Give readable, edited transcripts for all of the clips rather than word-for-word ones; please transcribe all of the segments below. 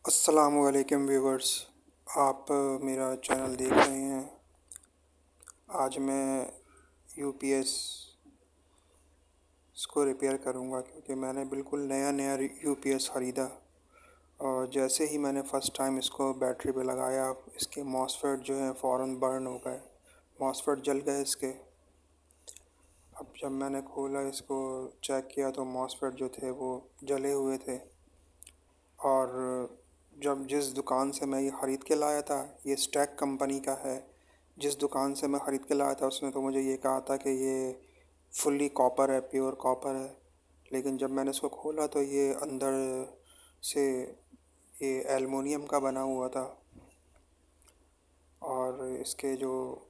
अस्सलामुअलैकुम व्यूवर्स। आप मेरा चैनल देख रहे हैं। आज मैं यूपीएस इसको रिपेयर करूंगा क्योंकि मैंने बिल्कुल नया नया यूपीएस ख़रीदा और जैसे ही मैंने फ़र्स्ट टाइम इसको बैटरी पे लगाया इसके मॉसफेट जो है फ़ौरन बर्न हो गए। मॉसफेट जल गए इसके। अब जब मैंने खोला इसको चेक किया तो मॉसफेट जो थे वो जले हुए थे। और जब जिस दुकान से मैं ये ख़रीद के लाया था, ये स्टैक कंपनी का है। जिस दुकान से मैं ख़रीद के लाया था उसने तो मुझे ये कहा था कि ये फुल्ली कॉपर है, प्योर कॉपर है। लेकिन जब मैंने इसको खोला तो ये अंदर से ये एल्युमिनियम का बना हुआ था। और इसके जो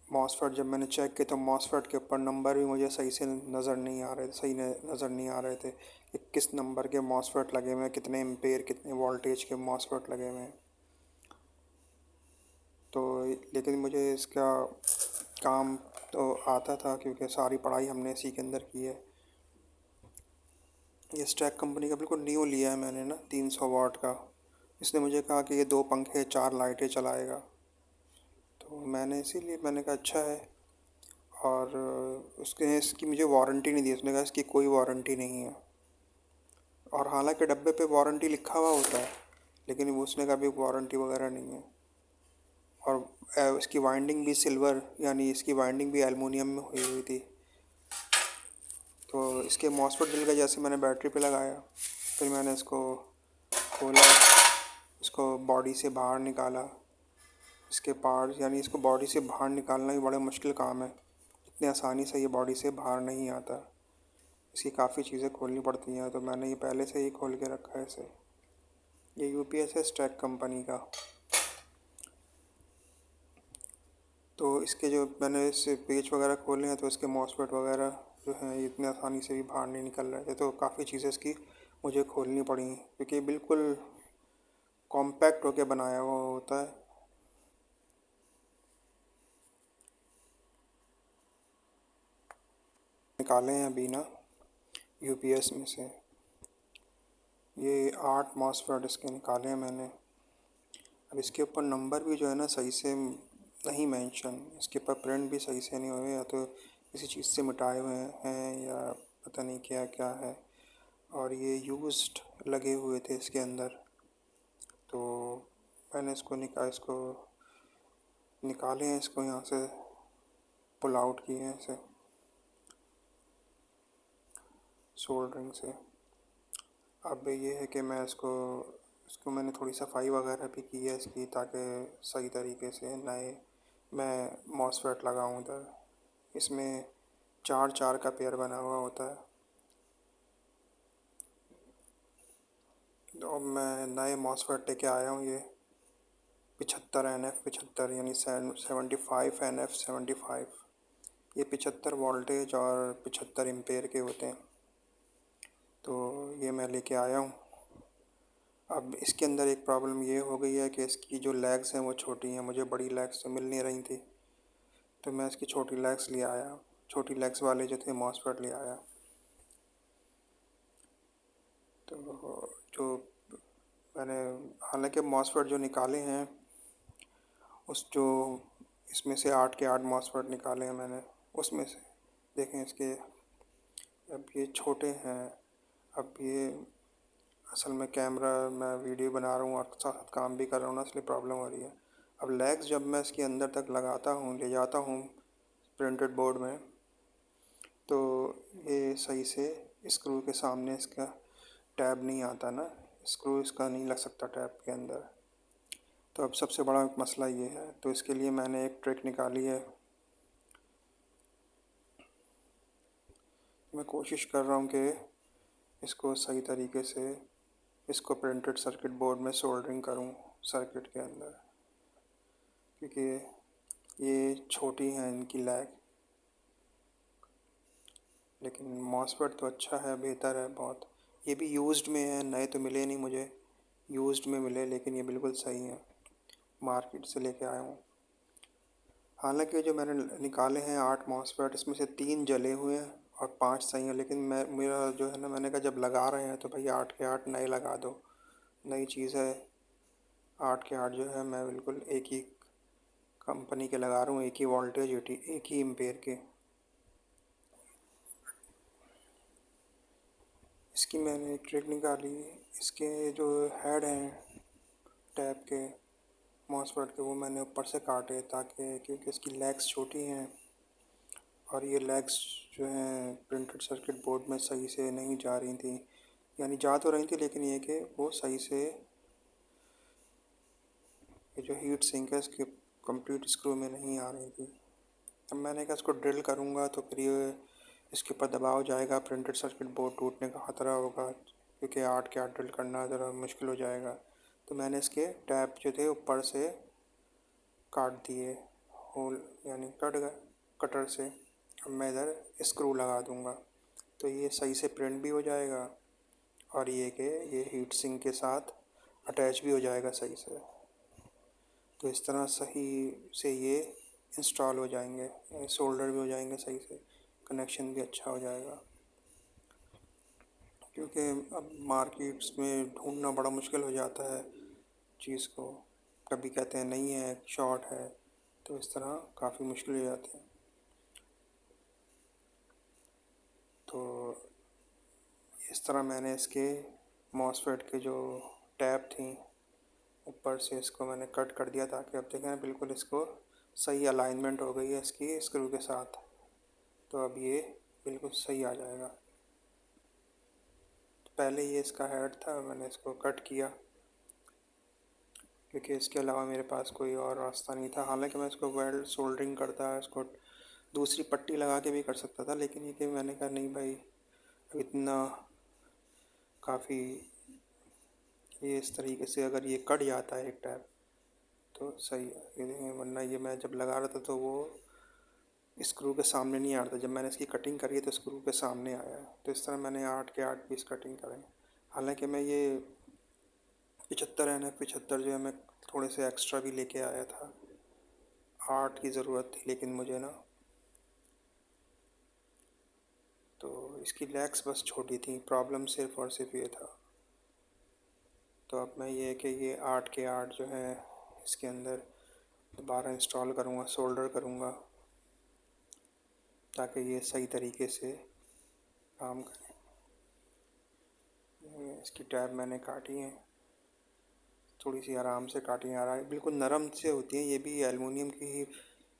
मॉसफेट जब मैंने चेक किया तो मॉसफेट के ऊपर नंबर भी मुझे सही से नज़र नहीं आ रहे थे, नज़र नहीं आ रहे थे कि किस नंबर के मॉसफेट लगे हुए हैं, कितने एम्पेयर कितने वोल्टेज के मॉसफेट लगे हुए हैं। तो लेकिन मुझे इसका काम तो आता था क्योंकि सारी पढ़ाई हमने इसी के अंदर की है। ये स्टैक कंपनी का बिल्कुल न्यू लिया है मैंने ना, 300 वाट का। इसने मुझे कहा कि ये 2 पंखे 4 लाइटें चलाएगा, तो मैंने कहा अच्छा है। और उसके इसकी मुझे वारंटी नहीं दी। उसने कहा इसकी कोई वारंटी नहीं है। और हालांकि डब्बे पे वारंटी लिखा हुआ होता है, लेकिन वो उसने कहा भी वारंटी वगैरह नहीं है। और इसकी वाइंडिंग भी सिल्वर यानी इसकी वाइंडिंग भी एल्युमिनियम में हुई हुई थी। तो इसके मॉसफेट जल गए जैसे मैंने बैटरी पे लगाया। फिर मैंने इसको खोला, इसको बॉडी से बाहर निकाला। इसके पार्ट्स यानी इसको बॉडी से बाहर निकालना ही बड़ा मुश्किल काम है। इतनी आसानी से ये बॉडी से बाहर नहीं आता। इसकी काफ़ी चीज़ें खोलनी पड़ती हैं, तो मैंने ये पहले से ही खोल के रखा है इसे। ये यूपीएस है स्टैक कंपनी का। तो इसके जो मैंने इससे पेच वगैरह खोले हैं तो इसके मॉसफेट वगैरह जो हैं ये इतनी आसानी से भी बाहर नहीं निकल रहे थे। तो काफ़ी चीज़ें इसकी मुझे खोलनी पड़ी क्योंकि ये बिल्कुल कॉम्पैक्ट होके बनाया हुआ होता है। निकाले हैं अभी ना यूपीएस में से ये 8 मॉसफेट इसके निकाले हैं मैंने। अब इसके ऊपर नंबर भी जो है ना सही से नहीं मेंशन, इसके ऊपर प्रिंट भी सही से नहीं हुए, या तो किसी चीज़ से मिटाए हुए हैं या पता नहीं क्या क्या है। और ये यूज्ड लगे हुए थे इसके अंदर। तो मैंने इसको निकाले हैं, इसको यहाँ से पुल आउट किए हैं इसे सोल्डरिंग से। अब ये है कि मैं इसको मैंने थोड़ी सफाई वगैरह भी की है इसकी, ताकि सही तरीके से नए मैं मॉसफेट लगाऊँ उधर। इसमें 4 का पेयर बना हुआ होता है। तो अब मैं नए मॉसफेट लेके आया हूँ। ये 75 NF 75 यानी 75 NF 75। ये 75 वोल्टेज और 75 एम्पेयर के होते हैं। तो ये मैं लेके आया हूँ। अब इसके अंदर एक प्रॉब्लम ये हो गई है कि इसकी जो लेग्स हैं वो छोटी हैं, मुझे बड़ी लेग्स तो मिल नहीं रही थी। तो मैं इसकी छोटी लेग्स ले आया, छोटी लेग्स वाले जो थे मॉसफेट ले आया। तो जो मैंने हालांकि मॉसफेट जो निकाले हैं उस जो इसमें से 8 के 8 मॉसफेट निकाले हैं मैंने, उसमें से देखें इसके अब ये छोटे हैं। अब ये असल में कैमरा मैं वीडियो बना रहा हूँ और साथ काम भी कर रहा हूँ ना, इसलिए प्रॉब्लम हो रही है। अब लेग्स जब मैं इसके अंदर तक लगाता हूँ ले जाता हूँ प्रिंटेड बोर्ड में, तो ये सही से स्क्रू के सामने इसका टैब नहीं आता ना, स्क्रू इसका नहीं लग सकता टैब के अंदर। तो अब सबसे बड़ा मसला ये है, तो इसके लिए मैंने एक ट्रिक निकाली है। मैं कोशिश कर रहा हूँ कि इसको सही तरीके से इसको प्रिंटेड सर्किट बोर्ड में सोल्डरिंग करूँ सर्किट के अंदर, क्योंकि ये छोटी हैं इनकी लैग। लेकिन मॉसफेट तो अच्छा है, बेहतर है बहुत। ये भी यूज्ड में है, नए तो मिले नहीं मुझे, यूज्ड में मिले, लेकिन ये बिल्कुल सही है, मार्केट से लेके आया हूँ। हालांकि जो मैंने निकाले हैं 8 मॉसफेट, इसमें से 3 जले हुए हैं और 5 सही हैं। लेकिन मेरा जो है ना, मैंने कहा जब लगा रहे हैं तो भाई 8 के 8 नए लगा दो, नई चीज़ है। 8 के 8 जो है मैं बिल्कुल एक ही कंपनी के लगा रहा हूँ, एक ही वोल्टेज, एक ही एम्पेयर के। इसकी मैंने एक ट्रिक निकाली है। इसके जो हेड हैं टैप के मॉसफेट के, वो मैंने ऊपर से काटे, ताकि क्योंकि इसकी लेग्स छोटी हैं और ये लेग्स जो हैं प्रिंटेड सर्किट बोर्ड में सही से नहीं जा रही थी, यानी जा तो रही थी लेकिन ये कि वो सही से ये जो हीट सिंक है इसके कंप्लीट स्क्रू में नहीं आ रही थी। अब मैंने कहा इसको ड्रिल करूँगा तो फिर ये इसके ऊपर दबाव जाएगा, प्रिंटेड सर्किट बोर्ड टूटने का ख़तरा होगा, क्योंकि 8 के 8 ड्रिल करना ज़रा मुश्किल हो जाएगा। तो मैंने इसके टैप जो थे ऊपर से काट दिए, होल यानी कट गए कटर से। अब मैं इधर स्क्रू लगा दूँगा तो ये सही से प्रिंट भी हो जाएगा और ये कि ये हीट सिंक के साथ अटैच भी हो जाएगा सही से। तो इस तरह सही से ये इंस्टॉल हो जाएंगे, यानी सोल्डर भी हो जाएंगे सही से, कनेक्शन भी अच्छा हो जाएगा। क्योंकि अब मार्केट्स में ढूंढना बड़ा मुश्किल हो जाता है चीज़ को, कभी कहते हैं नहीं है, शॉर्ट है, तो इस तरह काफ़ी मुश्किल हो जाती है। तो इस तरह मैंने इसके मॉसफेट के जो टैप थी ऊपर से इसको मैंने कट कर दिया, ताकि अब देखें बिल्कुल इसको सही अलाइनमेंट हो गई है इसकी स्क्रू के साथ। तो अब ये बिल्कुल सही आ जाएगा। तो पहले ये इसका हेड था, मैंने इसको कट किया क्योंकि इसके अलावा मेरे पास कोई और रास्ता नहीं था। हालांकि मैं इसको वेल्ड सोल्डरिंग करता, इसको दूसरी पट्टी लगा के भी कर सकता था, लेकिन ये कि मैंने कहा नहीं भाई, इतना काफ़ी ये इस तरीके से अगर ये कट जाता है एक टैप तो सही है, ये देखें, वरना ये मैं जब लगा रहा था तो वो स्क्रू के सामने नहीं आ रहा था। जब मैंने इसकी कटिंग करी है तो स्क्रू के सामने आया। तो इस तरह मैंने 8 के 8 पीस कटिंग करे। हालांकि मैं ये 75 है ना, 75 जो है मैं थोड़े से एक्स्ट्रा भी लेके आया था, 8 की ज़रूरत थी लेकिन मुझे ना, तो इसकी लेग्स बस छोटी थी, प्रॉब्लम सिर्फ और सिर्फ ये था। तो अब मैं ये कि ये 8 के 8 जो है इसके अंदर दोबारा इंस्टॉल करूँगा, सोल्डर करूँगा, ताकि ये सही तरीके से काम करे। इसकी टैब मैंने काटी है, थोड़ी सी आराम से काटी है, बिल्कुल नरम से होती हैं, ये भी एलुमिनियम की ही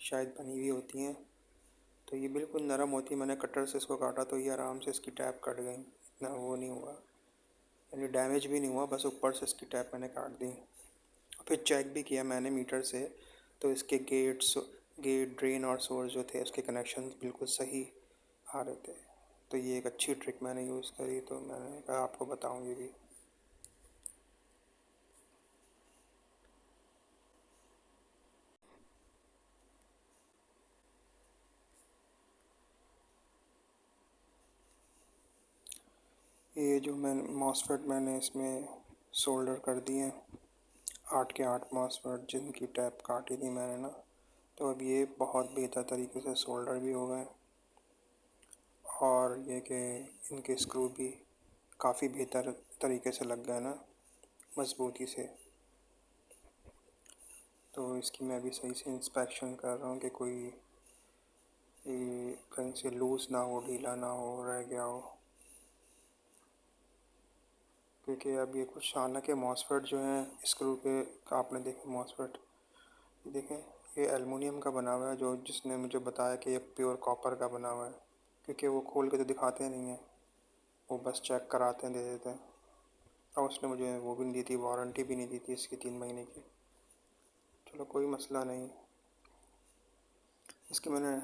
शायद बनी हुई होती हैं, तो ये बिल्कुल नरम होती है। मैंने कटर से इसको काटा तो ये आराम से इसकी टैप कट गई, इतना वो नहीं हुआ, यानी डैमेज भी नहीं हुआ, बस ऊपर से इसकी टैप मैंने काट दी। फिर चेक भी किया मैंने मीटर से, तो इसके गेट ड्रेन और सोर्स जो थे उसके कनेक्शन बिल्कुल सही आ रहे थे। तो ये एक अच्छी ट्रिक मैंने यूज़ करी, तो मैंने कहा आपको बताऊँ ये भी। ये जो मैंने मॉसफेट मैंने इसमें सोल्डर कर दिए, 8 के 8 मॉसफेट जिनकी टैप काटी थी मैंने ना, तो अब ये बहुत बेहतर तरीके से सोल्डर भी हो गए और ये कि इनके स्क्रू भी काफ़ी बेहतर तरीके से लग गए ना, मज़बूती से। तो इसकी मैं अभी सही से इंस्पेक्शन कर रहा हूँ कि कोई कहीं से लूज़ ना हो, ढीला ना हो, रह गया हो, क्योंकि अब ये कुछ हालांकि मॉसफेट जो हैं स्क्रू के, आपने देखे मॉसफेट, देखें ये एलुमिनियम का बना हुआ है, जो जिसने मुझे बताया कि ये प्योर कॉपर का बना हुआ है, क्योंकि वो खोल के तो दिखाते नहीं हैं, वो बस चेक कराते हैं, दे देते हैं। और उसने मुझे वो भी नहीं दी थी, वारंटी भी नहीं दी थी इसकी 3 महीने की। चलो कोई मसला नहीं, इसके मैंने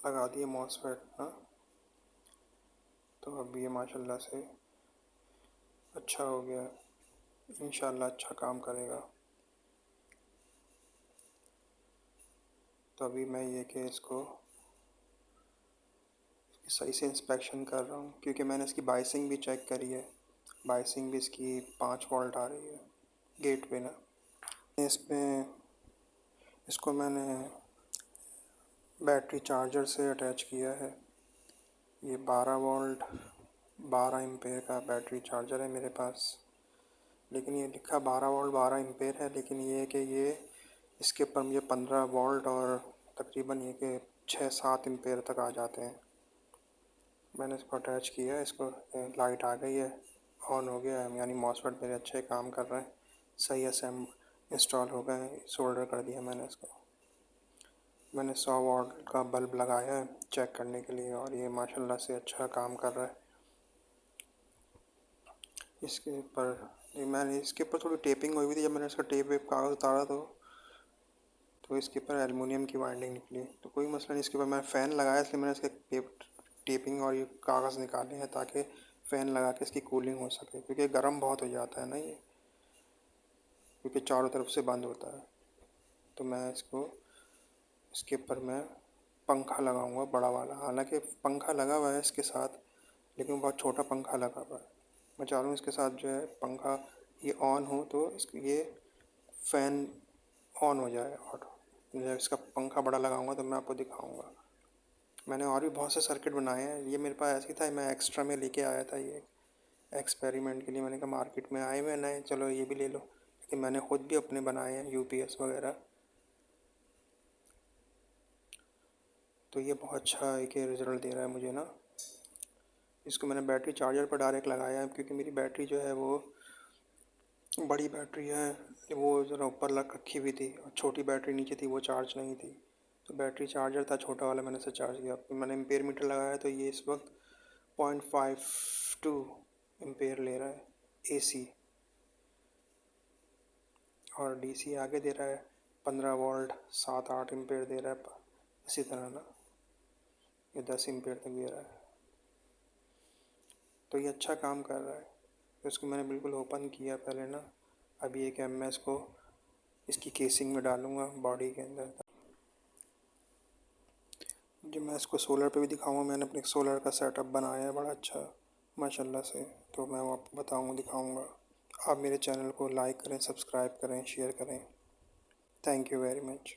लगा दिए मॉसफेट ना, तो अब ये माशाल्लाह से अच्छा हो गया, इंशाल्लाह अच्छा काम करेगा। तो अभी मैं ये कि इसको सही से इंस्पेक्शन कर रहा हूँ, क्योंकि मैंने इसकी बाइसिंग भी चेक करी है, बाइसिंग भी इसकी 5 वोल्ट आ रही है गेट पे ना। इसमें इसको मैंने बैटरी चार्जर से अटैच किया है। ये 12 वोल्ट 12 एम्पेयर का बैटरी चार्जर है मेरे पास, लेकिन ये लिखा 12 वोल्ट 12 एम्पेयर है, लेकिन ये है कि ये इसके ऊपर मुझे 15 वोल्ट और तकरीबन ये कि 6-7 एम्पेयर तक आ जाते हैं। मैंने इसको अटैच किया है, इसको लाइट आ गई है, ऑन हो गया है, यानी मॉसफेट मेरे अच्छे काम कर रहे हैं, सही असेंब इंस्टॉल हो गए हैं, सोल्डर कर दिया मैंने इसको। मैंने 100 वाट का बल्ब लगाया है चेक करने के लिए, और ये माशाल्लाह से अच्छा काम कर रहा है। इसके ऊपर मैंने इसके ऊपर थोड़ी टेपिंग हुई थी, जब मैंने इसका टेप वेप कागज़ उतारा तो इसके ऊपर एलुमिनियम की वाइंडिंग निकली। तो कोई मसला नहीं, इसके ऊपर मैंने फ़ैन लगाया, इसलिए मैंने इसके टेपिंग और ये कागज़ निकाले हैं ताकि फ़ैन लगा के इसकी कूलिंग हो सके, क्योंकि गर्म बहुत हो जाता है ना ये, क्योंकि चारों तरफ से बंद होता है। तो मैं इसके ऊपर मैं पंखा लगाऊंगा बड़ा वाला। हालांकि पंखा लगा हुआ है इसके साथ, लेकिन बहुत छोटा पंखा लगा हुआ है। मैं चाह रहा हूँ इसके साथ जो है पंखा ये ऑन हो तो ये फ़ैन ऑन हो जाए ऑटो। जब इसका पंखा बड़ा लगाऊंगा तो मैं आपको दिखाऊंगा। मैंने और भी बहुत से सर्किट बनाए हैं, ये मेरे पास ऐसे ही था, मैं एक्स्ट्रा में लेके आया था ये एक्सपेरिमेंट के लिए। मैंने कहा मार्केट में आए हुए नए, चलो ये भी ले लो, लेकिन मैंने खुद भी अपने बनाए हैं यूपीएस वगैरह। तो ये बहुत अच्छा एक रिज़ल्ट दे रहा है मुझे ना। इसको मैंने बैटरी चार्जर पर डायरेक्ट लगाया है, क्योंकि मेरी बैटरी जो है वो बड़ी बैटरी है, वो ज़रा ऊपर रखी हुई थी, और छोटी बैटरी नीचे थी, वो चार्ज नहीं थी। तो बैटरी चार्जर था छोटा वाला, मैंने इसे चार्ज किया। फिर मैंने एम्पेयर मीटर लगाया तो ये इस वक्त 0.52 एम्पेयर ले रहा है एसी, और डीसी आगे दे रहा है 15 वोल्ट 7-8 एम्पेयर दे रहा है। इसी तरह ना ये 10 एम्पेयर तक दे रहा है। तो ये अच्छा काम कर रहा है। तो इसको मैंने बिल्कुल ओपन किया पहले ना। अभी एक मैं इसको इसकी केसिंग में डालूँगा बॉडी के अंदर। जब मैं इसको सोलर पे भी दिखाऊंगा, मैंने अपने सोलर का सेटअप बनाया है बड़ा अच्छा माशाल्लाह से, तो मैं वो आपको बताऊंगा दिखाऊंगा। आप मेरे चैनल को लाइक करें, सब्सक्राइब करें, शेयर करें। Thank you very much.